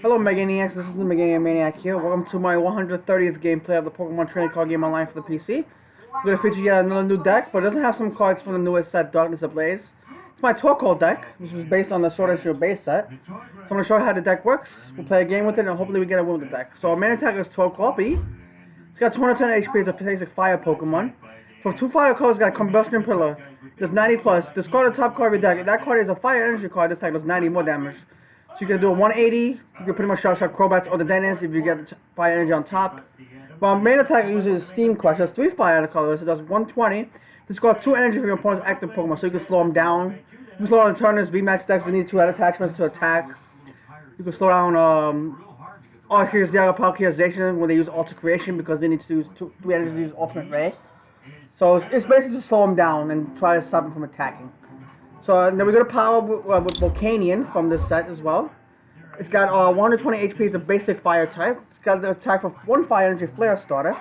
Hello Meganiacs, this is the Meganiac Maniac here. Welcome to my 130th gameplay of the Pokemon Trading Card Game Online for the PC. I'm going to feature yet another new deck, but it doesn't have some cards from the newest set, Darkness Ablaze. It's my Torkoal deck, which is based on the Sword and Shield base set. So I'm going to show you how the deck works. We'll play a game with it, and hopefully we get a win with the deck. So our main attacker is Torkoal. It's got 210 HP, it's a basic fire Pokemon. For 2 fire colors, it's got Combustion Pillar. Does 90 plus. Discard the top card of your deck. If that card is a fire energy card, this deck does 90 more damage. So you can do a 180, you can pretty much shot Crobats or the Dennis if you get the fire energy on top. While main attack uses Steam Crush, it has 3 fire colors, it does 120. Discard 2 energy from your opponent's active Pokemon, so you can slow them down. You can slow down Turners, VMAX decks that need 2 head attachments to attack. You can slow down Arceus, Dialga Palkia, when they use Alter Creation because they need to use 3 energy to use Ultimate Ray. So it's basically to slow them down and try to stop them from attacking. So then we go to power with Volcanion from this set as well. It's got 120 HP, it's a basic fire type. It's got the attack for 1 fire energy flare starter.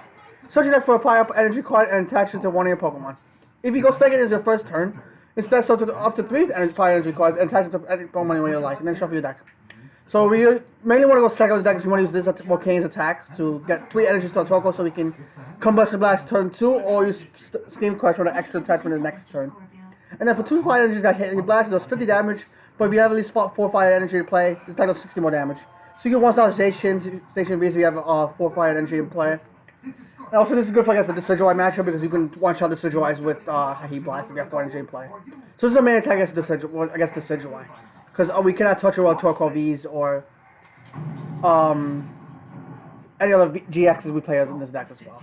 Search it for a fire energy card and attach it to one of your Pokemon. If you go second is your first turn, instead search up to 3 fire energy cards and attach it to any Pokemon you like, and then shuffle your deck. So we mainly want to go second with the deck if you want to use this Volcanion's attack to get 3 energies to a Torkoal so we can Combustion Blast turn 2 or use Steam Crush for an extra attachment in the next turn. And then for 2 fire energies that hit, your blast it does 50 damage, but if you have at least 4 fire energy to play, this attack does 60 more damage. So you can one-shot Station Vs if you have 4 fire energy in play. And also this is good for I guess the Decidueye matchup because you can one-shot Decidueyes with Heat Blast if you have 4 energy in play. So this is the main attack against Decidueye. Because we cannot touch it with Torkoal Vs or any other GXs we play in this deck as well.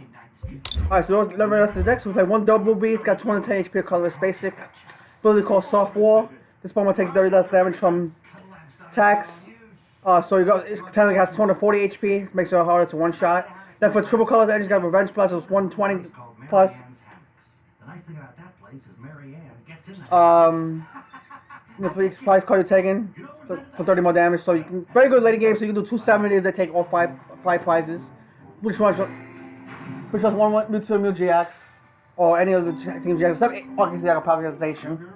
Alright, so the rest of the deck, so we play 1 Double B, it's got 210 HP, colorless basic. Ability called Soft Wall. This Pokemon takes 30 less damage from attacks. So it technically has 240 HP, makes it harder to one-shot. Then for triple colors, it's got Revenge Plus, it's 120 plus. The nice thing about that place is Marianne gets in the price card you're taking for 30 more damage, so you can very good late game. So you can do 270 if they take all 5 prizes. Which has 1 Mewtwo Mew GX or any other Team GX except Arceus Dialga Palkia.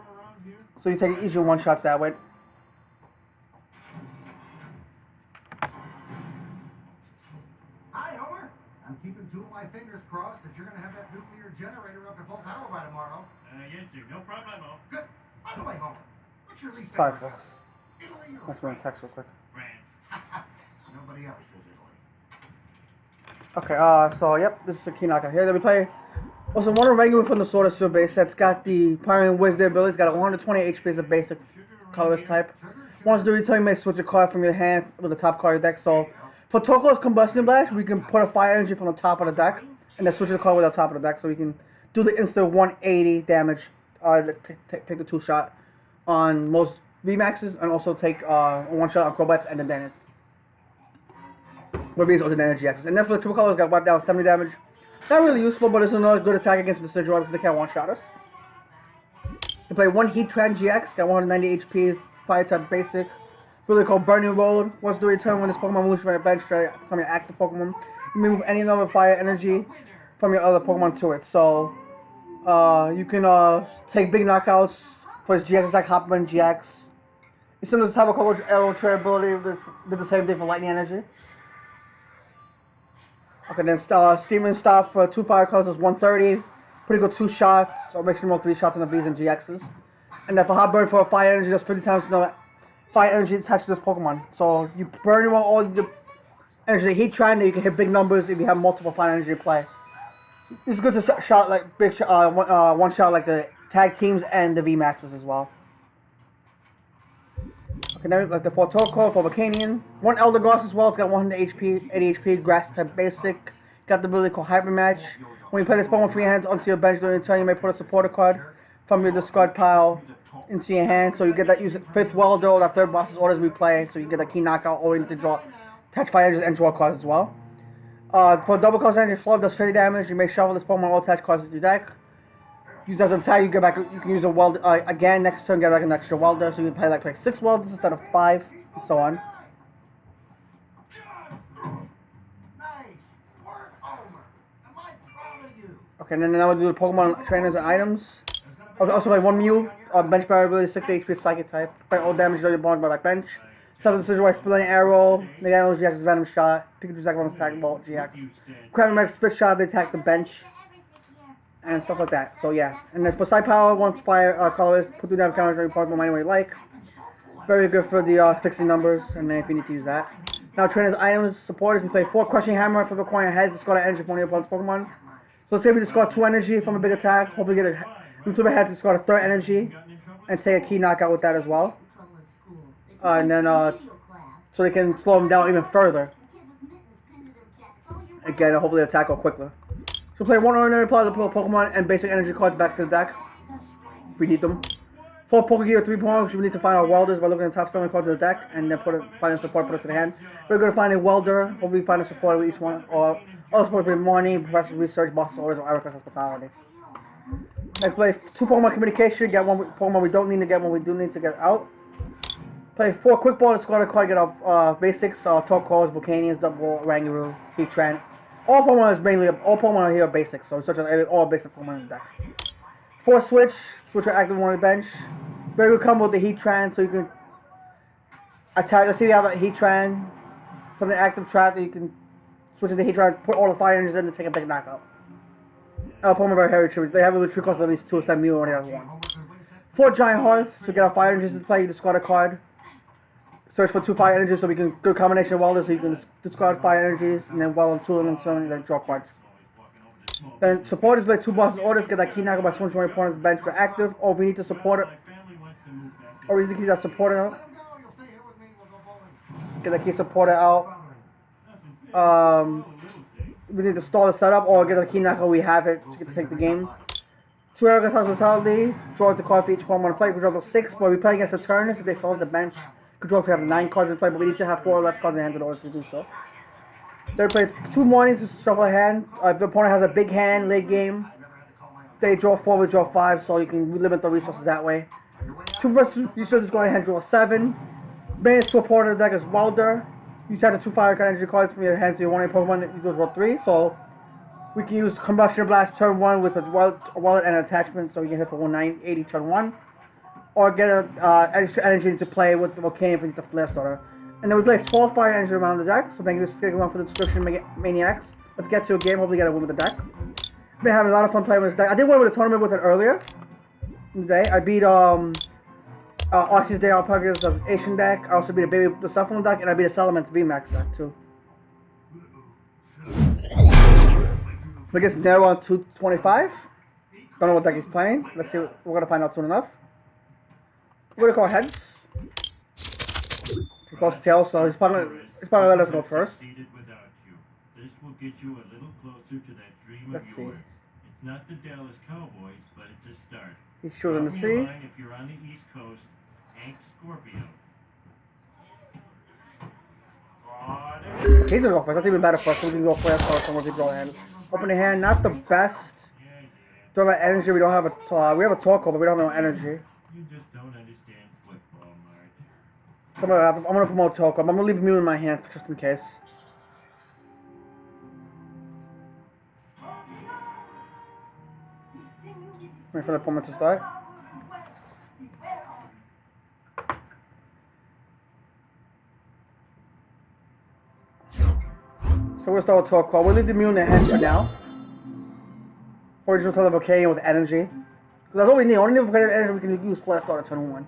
So you take easy one shots that way. Hi, Homer. I'm keeping 2 of my fingers crossed that you're going to have that nuclear generator up to full power by tomorrow. Yes, sir. No problemo. Good. By the way, Homer, what's your least Sorry, favorite? folks. Italy or Let's run a text real quick. France. Nobody else says Italy. Okay, so yep, this is the key knockout here. Then we play also one regular from the Sword and Shield base set. It's got the Pyrian Wizard ability. It's got 120 HP as a basic colorless type. Once the return, you may switch a card from your hand with the top card of your deck. So for Torkoal's Combustion Blast, we can put a fire energy from the top of the deck and then switch the card with the top of the deck, so we can do the instant 180 damage. Take the 2 shot on most VMAXs and also take a 1 shot on Crobats and the Dennis. With these other energy axes. And then for the triple colors, got wiped down 70 damage. Not really useful, but it's another good attack against the Decidueye because they can't one-shot us. They play 1 Heatran GX, got 190 HP, fire type basic. Really called Burning Road. Once the return, when this Pokemon moves from your bench from your active Pokemon, you may move any other fire energy from your other Pokemon to it. So you can take big knockouts for his GX attack, Hopman GX. It's similar to the type of Coverage Arrow Trade ability, did the same thing for Lightning Energy. Okay, then Steaming Stop for 2 fire colors is 130. Pretty good 2 shots, or makes more 3 shots on the Vs and GXs. And then for Hot Burn for a fire energy, that's 50 times the fire energy attached to this Pokemon. So you burn all the energy Heat Tran, you can hit big numbers if you have multiple fire energy in play. It's good to shot like big one shot like the tag teams and the VMAXs as well. Okay, now like the 4 Torkoal for Volcanion. 1 Eldegoss as well, it's got 100 HP, 80 HP, grass type basic. Got the ability called Hyper Match. When you play this Pokemon with 3 hands onto your bench during your turn, you may put a supporter card from your discard pile into your hand. So you get that use 5th Welder or that 3rd boss's orders we play. So you get a key knockout or you need to draw attach fire energies and draw cards as well. For double colors energy, Flood does 30 damage. You may shuffle this Pokemon or attach cards to your deck. Use as an attack, you can use a weld again next turn, get like an extra welder, so you can play 6 welders instead of 5, and so on. Nice work, Homer. Am I proud of you? Okay, and then now we'll do the Pokemon trainers and items. Also play 1 Mew, bench barrier ability, 60 HP psychic type. Play all damage to your opponent by bench. Seven Decision White, Splitting Arrow, Nagano GX's Venom Shot, Pikachu's Attack Attack Ball GX, Crabmax Spit Shot, they attack the bench, and stuff like that. So yeah, and then for Side Power, once Fire colors, put through that counter, you Pokemon any way you like. Very good for the 60 numbers, and then if you need to use that. Now trainers items, supporters, we play 4 Crushing Hammer for acquiring heads, discard an energy from one of your opponent's Pokemon. So let's say we discard 2 energy from a big attack, hopefully get we flip a head to discard a 3rd energy, and take a key knockout with that as well. And then, so they can slow them down even further. Again, hopefully attack go quicker. So play 1 ordinary Pokemon and basic energy cards back to the deck, if we need them. 4 Pokegear, 3 Pokemon, we need to find our welders by looking at the top 7 cards of the deck, and then find a support, put it to the hand. We're going to find a welder, hopefully find a support with each one, or all support with Morning, Professor's Research, Boss's Orders, or Erica's Hospitality. Let's play 2 Pokemon Communication, get 1 Pokemon we don't need to get, 1 we do need to get out. Play 4 Quick Ball, discard a card, get our basics, Torkoals, Volcanions, Double, Rangaroo, Heatran. All Pokemon is mainly, all Pokemon are here are basics, so such as all basic Pokemon in the deck. 4 Switch are active on the bench. Very good combo with the Heatran, so you can attack. Let's say you have a Heatran from the active trap that you can switch to the Heatran, put all the fire engines in, and take a big knockout. Pokemon very heavy tributes. They have a true cost of at least 2 instead of Mew only has 1. 4 Giant Hearts, so get our fire engines into play, you discard a card. Search for 2 fire energies so we can do a combination of welders so you can discard fire energies and then weld 2 of them so then draw cards. Then supporters play 2 Boss's Orders, get that key knockout by switching your opponent's bench for active, or we need to support it. Or we need to keep that supporter out. Get that key supporter out. We need to stall the setup or get a key knockout, we have it to take the game. 2 Erica's Hospitality, draw the card for each Pokemon to play, we draw the 6, but we play against the Turnus if they fall off the bench. Control if we have 9 cards in play, but we need to have 4 or less cards in hand in order to do so. They play 2 Mornings to shuffle a hand. If the opponent has a big hand late game, they draw 4, we draw 5, so you can limit the resources that way. 2 resources go ahead and draw 7. Main support of the deck is Welder. You try the 2 fire energy cards from your hand, so you want a Pokemon that you draw 3. So we can use Combustion Blast turn 1 with a wallet and an attachment, so you can hit for 180 turn 1. Or get extra energy to play with the Volcanion if we need the Flare Starter. And then we play 12 fire energy around the deck, so thank you for one for the description, Maniacs. Let's get to a game, hopefully get a win with the deck. We've been having a lot of fun playing with this deck. I did win with a tournament with it earlier in the day. I beat Arceus Day Alpaca's Asian deck. I also beat the Suffering deck, and I beat a Salamence VMAX deck too. So I guess Nero on 225. Don't know what deck he's playing. Let's see. We're gonna find out soon enough. We're gonna call heads. He calls tails, so he's probably gonna let us go first. This will get you a little closer to that dream of yours. It's not the Dallas Cowboys, but it's a start. He's shooting the sea. If you're on the East Coast, Hank Scorpio. He's gonna go first. That's even better for us. So we can go first or once we draw hand. Open the hand, not the best. Don't have energy. We don't have a. We have a Torkoal, but we don't have no energy. You just don't understand football, Mark. So I'm gonna promote Torkoal. I'm gonna leave Mew in my hand just in case. Wait for the opponent to start. So we'll start with Torkoal. We'll leave the Mew in their hands for now. Or just tell the Volcanion with energy. Because that's what we need. Only if we get energy we can use Flare Starter turn 1.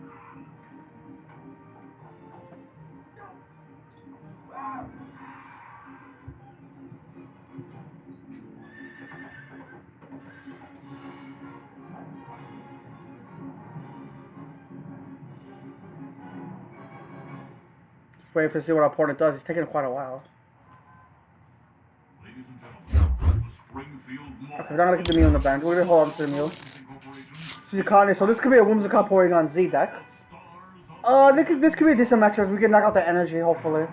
Just wait to see what our opponent does. He's taking quite a while. Okay, we're not gonna get the Mew on the bench. We're gonna hold on to the Mew. So this could be a Whimsicott Porygon Z deck. This could be a decent matchup. We can knock out the energy, hopefully.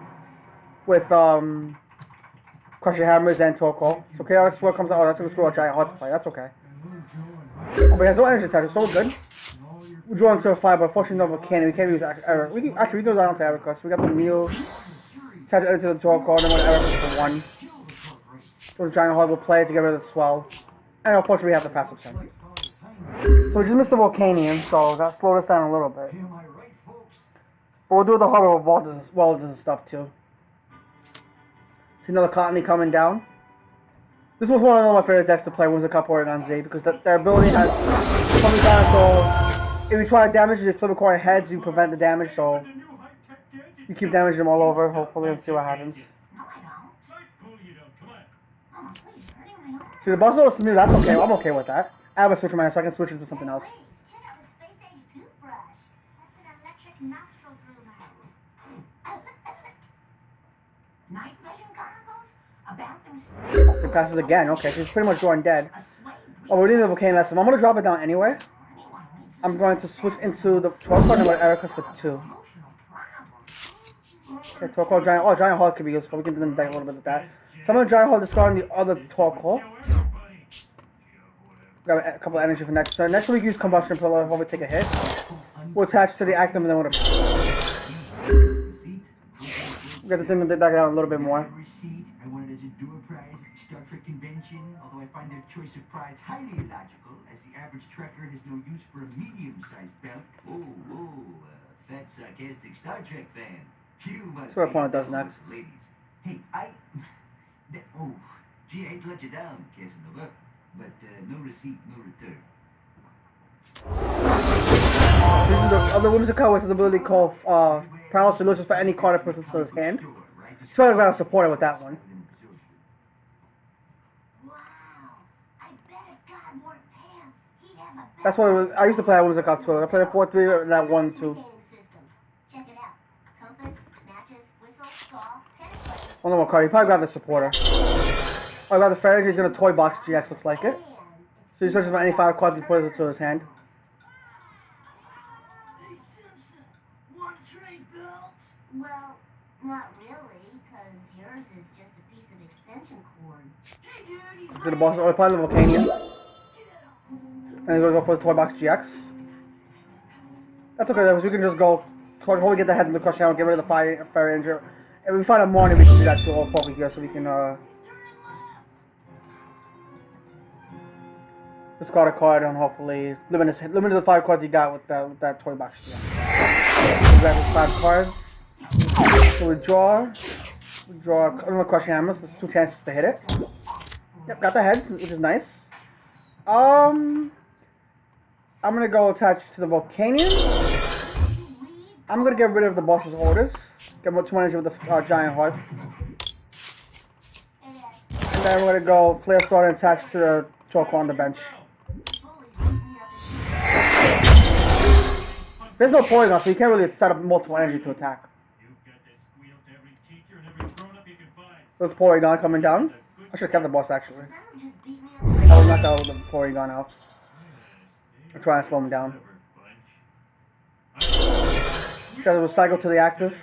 With, Crushing Hammers and Torkoal. So Chaos Sword comes out. Oh, that's gonna screw out Giant Heart to play. That's okay. Oh, but he has no energy attack. It's so good. We're drawing to a 5, but unfortunately, no Volcanion. We can't use Eric. We can go down to Erica. So we got the Mew. Attach it to the Torkoal, and then Erica for 1. So the Giant Heart will play to get rid of the Swell. And unfortunately, we have the passive turn. So we just missed the Volcanion, so that slowed us down a little bit. But we'll do the horror with welders and stuff too. See another Cottony coming down. This was one of my favorite decks to play was the Porygon Z because their ability has something down, so if you try to damage the flip a coin heads, you prevent the damage, so you keep damaging them all over, hopefully, and see what happens. See, the boss notice to me, that's okay, I'm okay with that. I have a switch in my hand, so I can switch into something else. Check out the Space Age toothbrush. That's an electric nostril groomer. Night vision goggles? A bathroom It passes again, okay, she's pretty much going dead. Oh, we're doing the volcano lesson. I'm gonna drop it down anyway. I'm going to switch into the 12 card and let Erica for 2. Okay, Torkoal, Giant. Oh, Giant Hall could be useful. We can do the deck a little bit of that. So I'm gonna Giant Hall discarding the other Torkoal. Grab a couple of energy for next turn. Next week, use Combustion Pillar when we take a hit. We'll attach to the Actum and then we'll get the thing to deck out a little bit more. I won it as a door prize at the Star Trek convention, although I find their choice of prize highly illogical, as the average trekker has no use for a medium-sized belt. Fat, sarcastic Star Trek fan. You must That's what opponent be does next. ladies. Hey, gee, I hate to let you down, Casanova, but no receipt, no return. This is the other Whimsical card with his ability called Paralysis Solutions for any card that puts into his hand. He's probably gonna support it with that one. Wow. I bet if God wore pants, he'd have a That's what I used to play at Whimsical too. I played a 4-3 and that 1-2. system. Check it out. Compass, matches, whistle, saw, pen play. I don't know what card. He probably grabbed the supporter. Oh, I got the Fairy. He's gonna Toy Box GX. Looks like it. So he searches for any 5 cards he puts into his hand. Hey, Simpson, want to trade belts? Well, not really, because yours is just a piece of extension cord. Hey, dude, he's To the boss. Oh, probably the Volcanion. And he's gonna go for the Toy Box GX. That's okay, because we can just go toward before we get the head in the crush down, get rid of the Fairy Ranger. If we find a morning, we can do that too. All focus here, so we can discard a card and hopefully limit the 5 cards you got with that Toy Box GX. We grab his 5 cards. So we draw another Crushing Hammer. So there's 2 chances to hit it. Yep, got the head, which is nice. I'm gonna go attach to the Volcanion. I'm gonna get rid of the boss's orders. Get more 2 energy with the Giant Heart. And then we're gonna go Flare Sword and attach to the Torkoal on the bench. There's no Porygon, so you can't really set up multiple energy to attack. There's Porygon coming down. I should have kept the boss actually. I will knock out the Porygon out. I'll try and slow him down. Try to cycle to the active.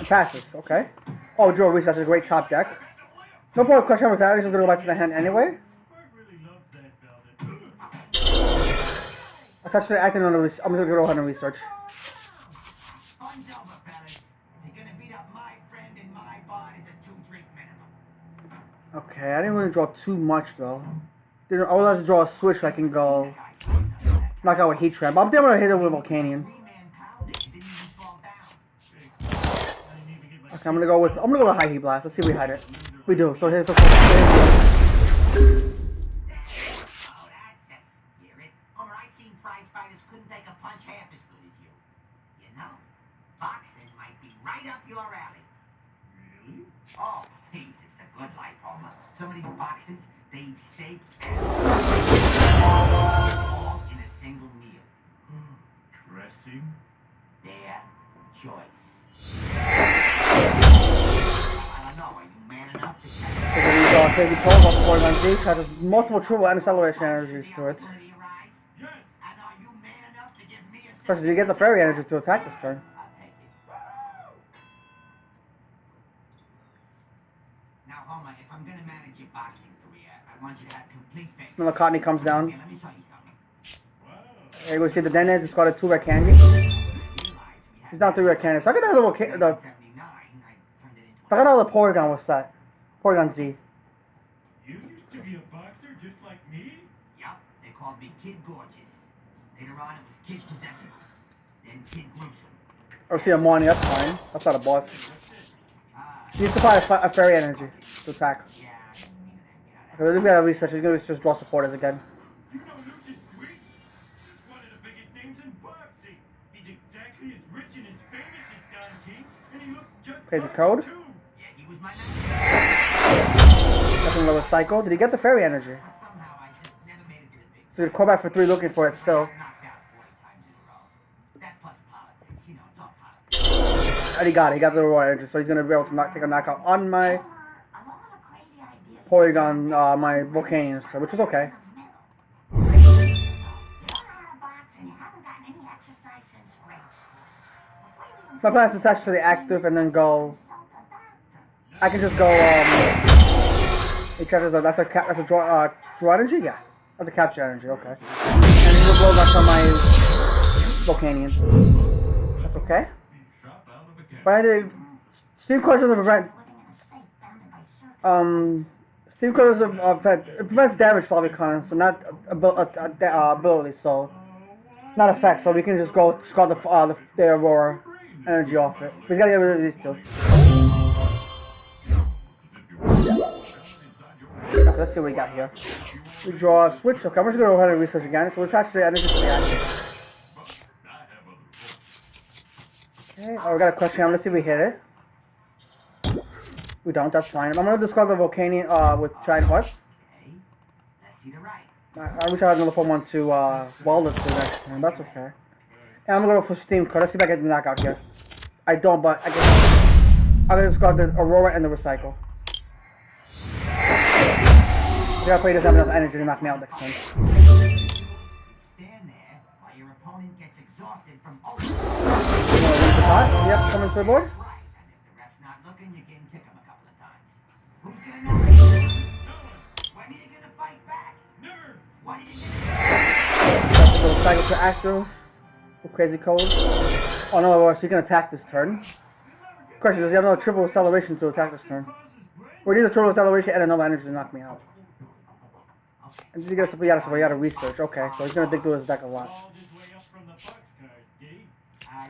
Passes, okay. Oh, Joe Reese, that's a great top deck. No point of question with that, he's just gonna go back to the hand anyway. I touched the acting on the I'm gonna go ahead and research. Fun's over, fellas. You're gonna beat up my friend and my bond is a 2-drink minimum. Okay, I didn't really draw too much though. I would like to draw a switch so I can go knock out with Heat Trap. I'm definitely gonna hit it with Volcanion. Okay, I'm gonna go with High Heat Blast. Let's see if we hide it. We do. So here's the first. Oh, that's the spirit. Homer, I've seen prize fighters couldn't take a punch half as good as you. You know, boxing might be right up your alley. Really? Oh, please, it's the good life, Homer. Some of these boxes, they eat steak and all in a single meal. Dressing? Their choice. I don't know, are you man enough to So these Baby Toll Porygon Z has multiple triple and acceleration energies to it. Yes! And are you man enough to give me a Especially you get the Fairy energy to attack this turn. I'll take it. Now, Homer, if I'm gonna manage your boxing career, I want you to have complete faith. Another Cottony comes down. Here, let me show you something. Wow! Here we see the Denez, it's got a 2 red candy. He's down 3 red candy. So I got another the I got all the Porygon was set. Porygon Z. You used to be a boxer just like me? Yup, they called me Kid Gorgeous. Later on, it was Kid Perceptible. Then Kid Gruesome. Or see a Monty, that's fine. That's not a boss. Ah, He needs to find a fairy energy to attack. yeah, I didn't mean to get out of Okay, we've got to research. He's going to just draw supporters again. You know Lucius Sweet? He's one of the biggest names in boxing. He's exactly as rich and as famous as Don King, and he looks just Crazy like code. him, too. Yeah, he was my That's another cycle. Did he get the fairy energy? Somehow I just never made it to the big. So he'd call back for 3 looking for it still. Knocked out 40 times in a row. That plus politics, you know, it's all politics. And he got it. He got the raw energy, so he's going to be able to take a knockout on my Of all the crazy ideas. Porygon, my Volcanions, which is okay. You don't know how to box and you haven't gotten any exercise since race. Before you even My plan is to attach to the active and then go. consult a doctor. I can just go. That's a draw energy. Yeah, that's a capture energy. Okay. And he will blow back on my Volcanion. That's okay. Shop out of a cab. But I did. Steam Crush doesn't prevent. Living in a state founded by circus. Steam Crush it prevents damage for Avican, so not ability. So not effect. So we can just go score the Aurora energy off it. We gotta get rid of these two. Okay, let's see what we got here. We draw a switch. Okay, I'm just gonna go ahead and research again. So we'll attach the energy to the active. Okay, oh, we got a question. Let's see if we hit it. We don't, that's fine. I'm gonna discard the Volcanion with Giant Heart. Okay, let's see the right. I wish I had another Pokemon to weld it to next time. That's okay. And I'm gonna go for Steam Card. Let's see if I get the knockout here. I don't, but I guess I'm gonna discard the Aurora and the Recycle. I gotta play doesn't have enough energy to knock me out next time. Stand there while your opponent gets exhausted from all. Yep, coming to the board. Right, and if the ref's not looking, you can kick him a couple of times. Who's gonna know? When are you gonna fight back? Never. When are you gonna? That's a little cycle to active. Crazy code. Oh no, she can attack this turn. Question, does he have another triple acceleration to attack this turn? Or he needs a triple acceleration and another energy to knock me out. And he got to research. Okay, so he's gonna dig through his deck a lot. Balled his way up from the box card, did he?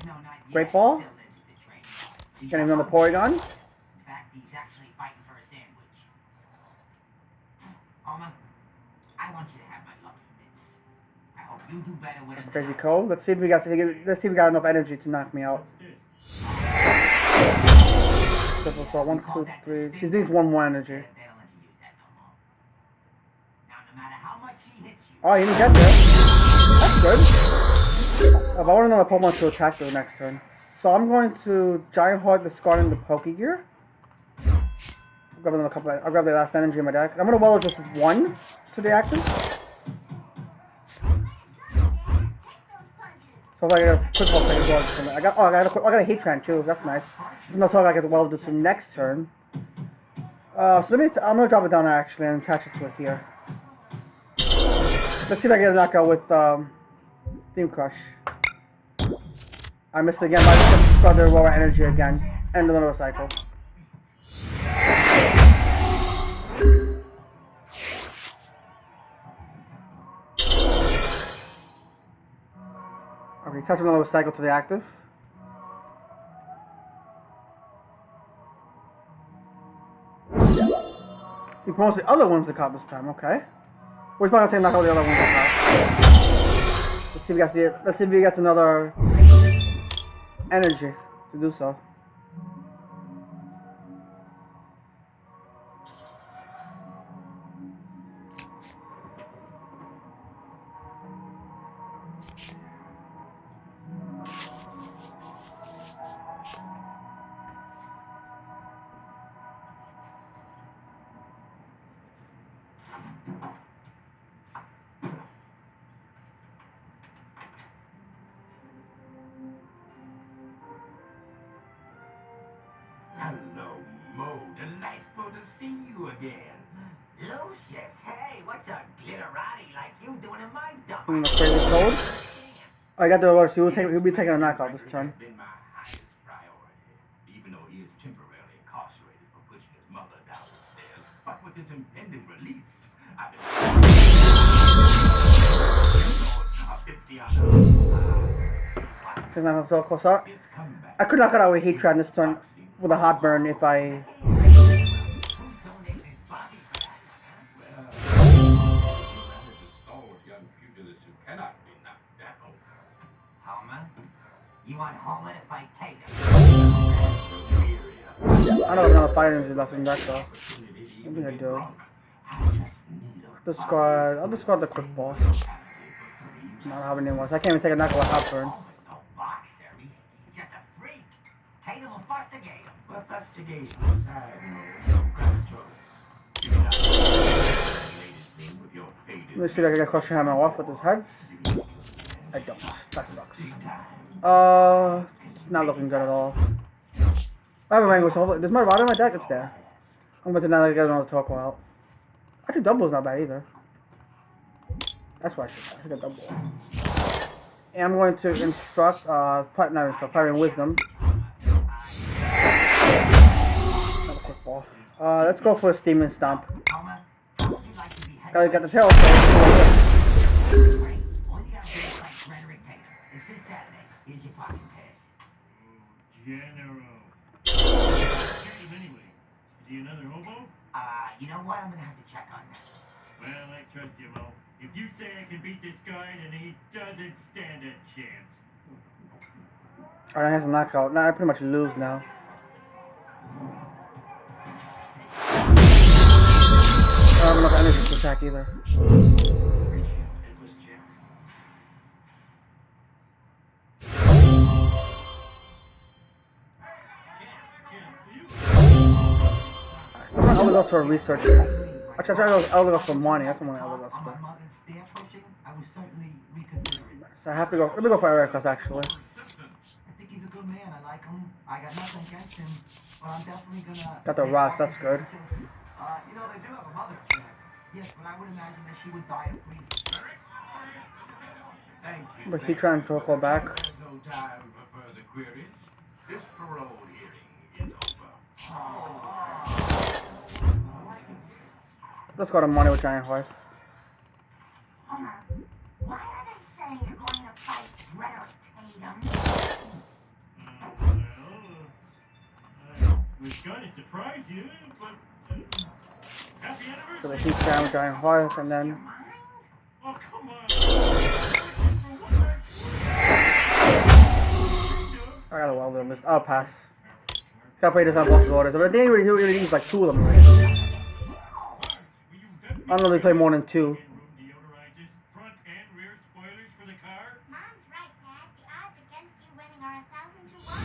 No, not yet. Great ball? Still lives at the train yard. He's Getting another got Porygon. In fact, he's actually fighting for a sandwich. Homer, I want you to have my lucky bits. I hope you do better with it. Crazy code. Let's see if we got enough energy to knock me out. Triple throw, 1, 2, 3. She needs 1 more energy. They don't let you use that no more. Now, no matter how much he hits you, Oh, he didn't get there. That's good. But I want another Pokemon to attack the next turn. So I'm going to Giant Heart, discarding the Pokegear. I'll grab another couple. I'll grab the last energy in my deck. I'm gonna well just 1 to the active. So if I get a quick ball thing as well. I got a Heatran too. That's nice. There's no talk I get well to the next turn. So I'm gonna drop it down actually and attach it to it here. Let's see if I get a knockout with Steam Crush. I missed it again, but I just discard the Aurora energy again. And another cycle. Okay, touch another cycle to the active. He promotes the other ones to caught this time, okay. We're probably gonna knock out the other ones to caught. Let's see if he gets another energy to do so. hello, Mo. Delightful to see you again. Lucius, hey, what's a glitterati like you doing in my dump? The crazy code. I got the Aurora, so he'll be taking a knockout this turn. Been my highest priority, even though he is temporarily incarcerated for pushing his mother down the stairs. But with his impending release, I've been 50 on She's not gonna close up. It's coming back. I could knock it out with heat trap this turn with a hot burn if I. Who donated his body for that? Stalwart young pugilist who cannot be knocked down. Homer? You want Homer to fight Tatum? I don't have another fight energy left in that though. What do I do? Discard. I'll discard the quick ball. Not having any more. So I can't even take a knock with a hot burn. No boxer. He's just a freak. Tatum will fustigate him. Well, fustigate aside, no choice. You know, latest thing with your faded. Let me see if I can get Crushing Hammer off with his head. I don't. That sucks. It's not looking good at all. I have a Mango Soul. There's my Rod in my deck. It's there. I'm going to now get another Torkoal out. Actually, Double's not bad either. That's why I should get Double. And I'm going to instruct, Fire and Wisdom. Another quick ball. Let's go for a Steaming Stomp. Homer, how would you like to be head Gotta get the tail. Great. All you gotta do is fight Frederick Tatum. It's this Saturday. Here's your parking pass. General. Anyway, is he another hobo? You know what? I'm gonna have to check on that. Well, I trust you, Mo. If you say I can beat this guy, then he doesn't stand a chance. Alright, I have a knockout. Now I pretty much lose now. I don't have enough energy to attack either. It was Jim. I'll go for a research. Actually, I'll go for money. That's the one I'll go On my for. mother's stair pushing, I was certainly reconsidering. So I have to go. Let me go for Ericus actually. I think he's a good man. I like him. I got nothing against him, but I'm definitely gonna. Got the Ross, that's good. You know, they do have a mother, Jack. Yes, but I would imagine that she would die of grief. Thank you. But he trying to circle back. There's no time for further queries. This parole hearing is over. Let's go to money with Giant Horse. Homer, why are they saying you're going to fight Frederick Tatum? Was going to surprise you, but happy So the anniversary. heat down with Giant Horse, and then Oh, come on. I gotta well do this. I'll pass. Gotta play this on both orders. But I think he really needs like 2 of them. I don't know if they play more than 2. Deodorizers, front and rear spoilers for the car. Mom's right, Dad. The odds against you winning are 1,000 to 1.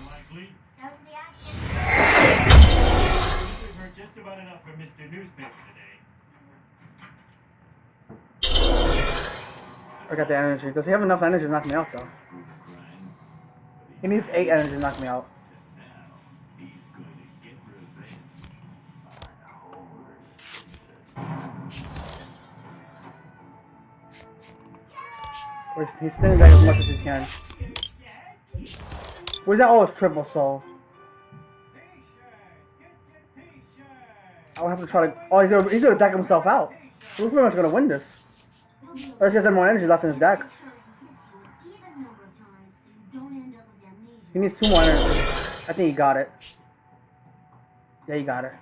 Likely. Those are the odds. We've heard just about enough from Mr. Newspaper today. I got the energy. Does he have enough energy to knock me out though? He needs 8 energy to knock me out. He's spinning back as much as he can. Where's that? Oh, it's triple soul. I'll have to try to. Oh, he's gonna deck himself out. He's pretty much gonna win this. Or he has more energy left in his deck. He needs 2 more energy. I think he got it. Yeah, he got it.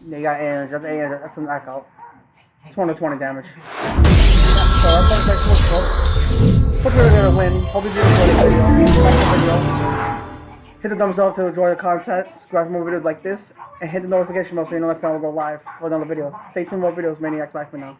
Yeah, he got energy. That's 8 energy. That's a knockout. 220 damage. So that's like close. Hope you're gonna win. Hope you enjoy the video. If you like the video, hit the thumbs up to enjoy the content. Subscribe for more videos like this, and hit the notification bell so you know next time we'll go live for another video. Stay tuned for more videos. Maniacs, bye for now.